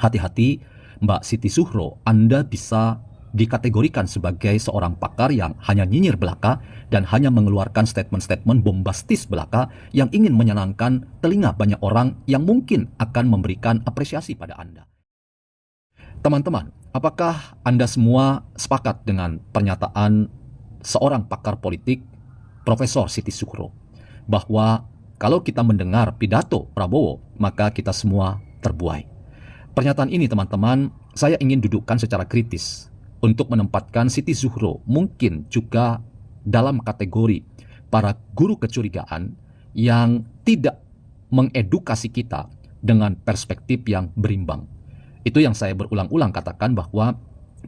hati-hati Mbak Siti Zuhro, Anda bisa dikategorikan sebagai seorang pakar yang hanya nyinyir belaka dan hanya mengeluarkan statement-statement bombastis belaka yang ingin menyenangkan telinga banyak orang yang mungkin akan memberikan apresiasi pada Anda. Teman-teman, apakah Anda semua sepakat dengan pernyataan seorang pakar politik, Profesor Siti Zuhro, bahwa kalau kita mendengar pidato Prabowo, maka kita semua terbuai? Pernyataan ini, teman-teman, saya ingin dudukkan secara kritis untuk menempatkan Siti Zuhro mungkin juga dalam kategori para guru kecurigaan yang tidak mengedukasi kita dengan perspektif yang berimbang. Itu yang saya berulang-ulang katakan, bahwa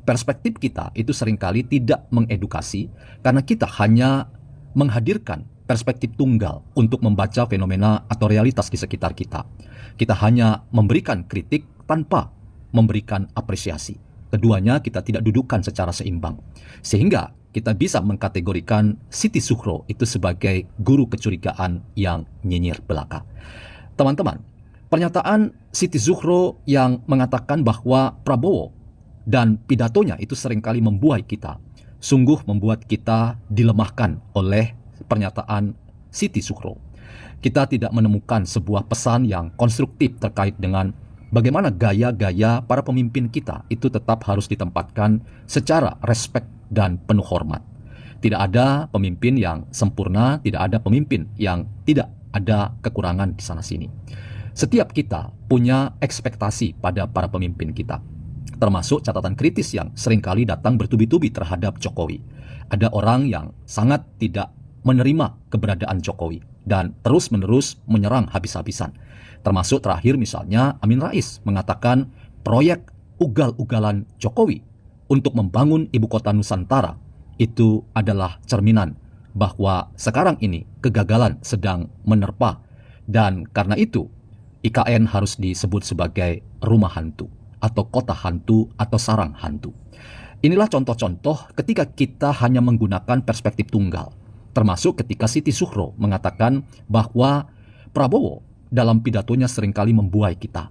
perspektif kita itu seringkali tidak mengedukasi karena kita hanya menghadirkan perspektif tunggal untuk membaca fenomena atau realitas di sekitar kita. Kita hanya memberikan kritik tanpa memberikan apresiasi. Keduanya kita tidak dudukkan secara seimbang. Sehingga kita bisa mengkategorikan Siti Zuhro itu sebagai guru kecurigaan yang nyinyir belaka. Teman-teman, pernyataan Siti Zuhro yang mengatakan bahwa Prabowo dan pidatonya itu seringkali membuai kita, sungguh membuat kita dilemahkan oleh pernyataan Siti Zuhro. Kita tidak menemukan sebuah pesan yang konstruktif terkait dengan bagaimana gaya-gaya para pemimpin kita itu tetap harus ditempatkan secara respek dan penuh hormat. Tidak ada pemimpin yang sempurna, tidak ada pemimpin yang tidak ada kekurangan di sana-sini. Setiap kita punya ekspektasi pada para pemimpin kita, termasuk catatan kritis yang seringkali datang bertubi-tubi terhadap Jokowi. Ada orang yang sangat tidak menerima keberadaan Jokowi dan terus-menerus menyerang habis-habisan. Termasuk terakhir misalnya Amin Rais mengatakan proyek ugal-ugalan Jokowi untuk membangun ibu kota Nusantara itu adalah cerminan bahwa sekarang ini kegagalan sedang menerpa, dan karena itu IKN harus disebut sebagai rumah hantu atau kota hantu atau sarang hantu. Inilah contoh-contoh ketika kita hanya menggunakan perspektif tunggal, termasuk ketika Siti Zuhro mengatakan bahwa Prabowo dalam pidatonya seringkali membuai kita.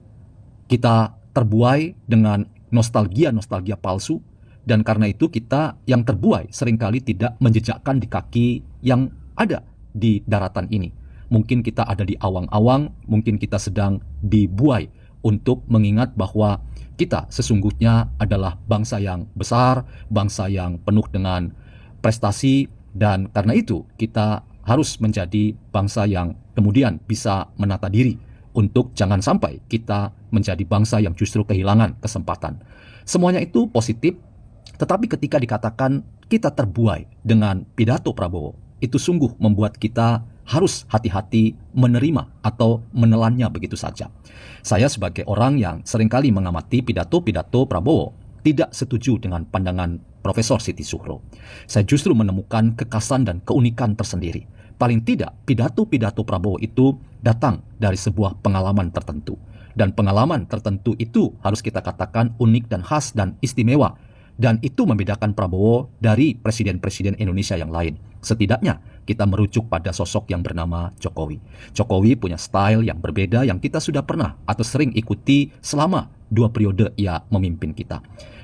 Kita terbuai dengan nostalgia-nostalgia palsu, dan karena itu kita yang terbuai seringkali tidak menjejakkan di kaki yang ada di daratan ini. Mungkin kita ada di awang-awang, mungkin kita sedang dibuai untuk mengingat bahwa kita sesungguhnya adalah bangsa yang besar, bangsa yang penuh dengan prestasi, dan karena itu kita harus menjadi bangsa yang kemudian bisa menata diri untuk jangan sampai kita menjadi bangsa yang justru kehilangan kesempatan. Semuanya itu positif, tetapi ketika dikatakan kita terbuai dengan pidato Prabowo, itu sungguh membuat kita harus hati-hati menerima atau menelannya begitu saja. Saya sebagai orang yang seringkali mengamati pidato-pidato Prabowo tidak setuju dengan pandangan Profesor Siti Zuhro. Saya justru menemukan kekhasan dan keunikan tersendiri. Paling tidak pidato-pidato Prabowo itu datang dari sebuah pengalaman tertentu. Dan pengalaman tertentu itu harus kita katakan unik dan khas dan istimewa. Dan itu membedakan Prabowo dari presiden-presiden Indonesia yang lain. Setidaknya kita merujuk pada sosok yang bernama Jokowi. Jokowi punya style yang berbeda yang kita sudah pernah atau sering ikuti selama 2 periode ia memimpin kita.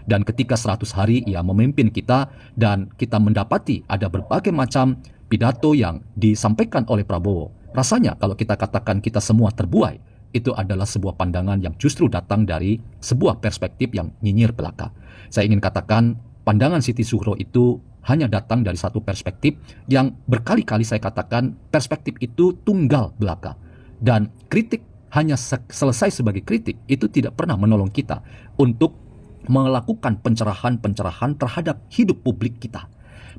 Dan ketika 100 hari ia memimpin kita dan kita mendapati ada berbagai macam pidato yang disampaikan oleh Prabowo, rasanya kalau kita katakan kita semua terbuai, itu adalah sebuah pandangan yang justru datang dari sebuah perspektif yang nyinyir belaka. Saya ingin katakan pandangan Siti Zuhro itu hanya datang dari satu perspektif yang berkali-kali saya katakan perspektif itu tunggal belaka. Dan kritik hanya selesai sebagai kritik itu tidak pernah menolong kita untuk melakukan pencerahan-pencerahan terhadap hidup publik kita.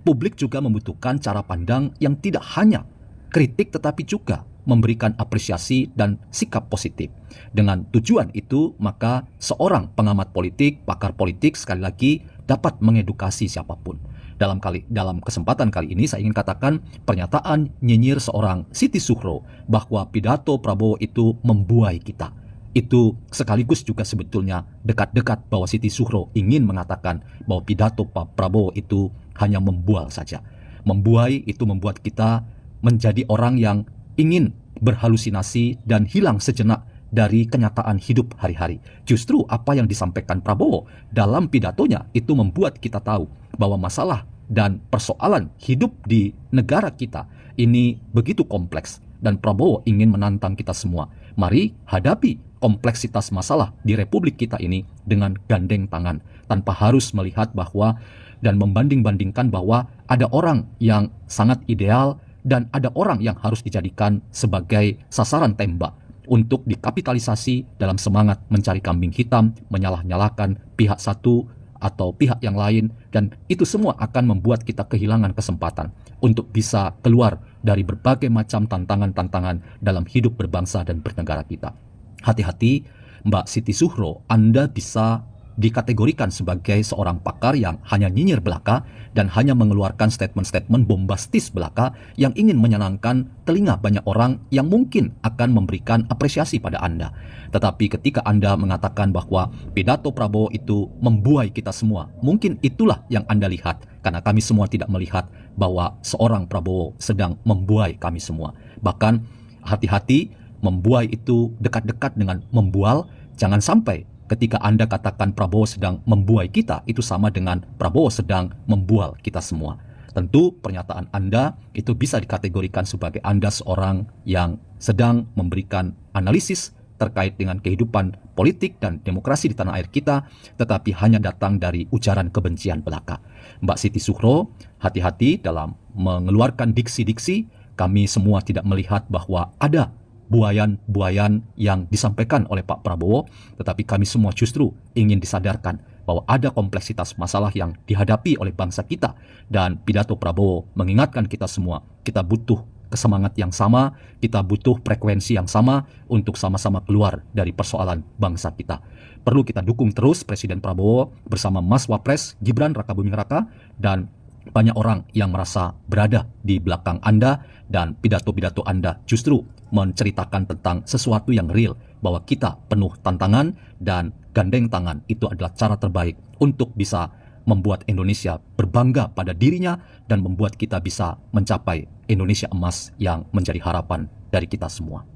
Publik juga membutuhkan cara pandang yang tidak hanya kritik tetapi juga memberikan apresiasi dan sikap positif. Dengan tujuan itu, maka seorang pengamat politik, pakar politik sekali lagi dapat mengedukasi siapapun. Dalam kesempatan kali ini saya ingin katakan pernyataan nyinyir seorang Siti Zuhro bahwa pidato Prabowo itu membuai kita. Itu sekaligus juga sebetulnya dekat-dekat bahwa Siti Zuhro ingin mengatakan bahwa pidato Pak Prabowo itu hanya membual saja. Membuai itu membuat kita menjadi orang yang ingin berhalusinasi dan hilang sejenak dari kenyataan hidup hari-hari. Justru apa yang disampaikan Prabowo dalam pidatonya itu membuat kita tahu bahwa masalah dan persoalan hidup di negara kita ini begitu kompleks, dan Prabowo ingin menantang kita semua. Mari hadapi kompleksitas masalah di Republik kita ini dengan gandeng tangan, tanpa harus melihat bahwa dan membanding-bandingkan bahwa ada orang yang sangat ideal dan ada orang yang harus dijadikan sebagai sasaran tembak untuk dikapitalisasi dalam semangat mencari kambing hitam, menyalah-nyalakan pihak satu atau pihak yang lain, dan itu semua akan membuat kita kehilangan kesempatan untuk bisa keluar dari berbagai macam tantangan-tantangan dalam hidup berbangsa dan bernegara kita. Hati-hati, Mbak Siti Zuhro, Anda bisa dikategorikan sebagai seorang pakar yang hanya nyinyir belaka dan hanya mengeluarkan statement-statement bombastis belaka yang ingin menyenangkan telinga banyak orang yang mungkin akan memberikan apresiasi pada Anda. Tetapi ketika Anda mengatakan bahwa pidato Prabowo itu membuai kita semua, mungkin itulah yang Anda lihat, karena kami semua tidak melihat bahwa seorang Prabowo sedang membuai kami semua. Bahkan hati-hati, membuai itu dekat-dekat dengan membual. Jangan sampai ketika Anda katakan Prabowo sedang membuai kita, itu sama dengan Prabowo sedang membual kita semua. Tentu pernyataan Anda itu bisa dikategorikan sebagai Anda seorang yang sedang memberikan analisis terkait dengan kehidupan politik dan demokrasi di tanah air kita, tetapi hanya datang dari ujaran kebencian belaka. Mbak Siti Zuhro, hati-hati dalam mengeluarkan diksi-diksi. Kami semua tidak melihat bahwa ada buayan-buayan yang disampaikan oleh Pak Prabowo, tetapi kami semua justru ingin disadarkan bahwa ada kompleksitas masalah yang dihadapi oleh bangsa kita, dan pidato Prabowo mengingatkan kita semua, kita butuh kesemangat yang sama, kita butuh frekuensi yang sama untuk sama-sama keluar dari persoalan bangsa kita. Perlu kita dukung terus Presiden Prabowo bersama Mas Wapres Gibran Rakabuming Raka, dan banyak orang yang merasa berada di belakang Anda, dan pidato-pidato Anda justru menceritakan tentang sesuatu yang real, bahwa kita penuh tantangan dan gandeng tangan itu adalah cara terbaik untuk bisa membuat Indonesia berbangga pada dirinya dan membuat kita bisa mencapai Indonesia emas yang menjadi harapan dari kita semua.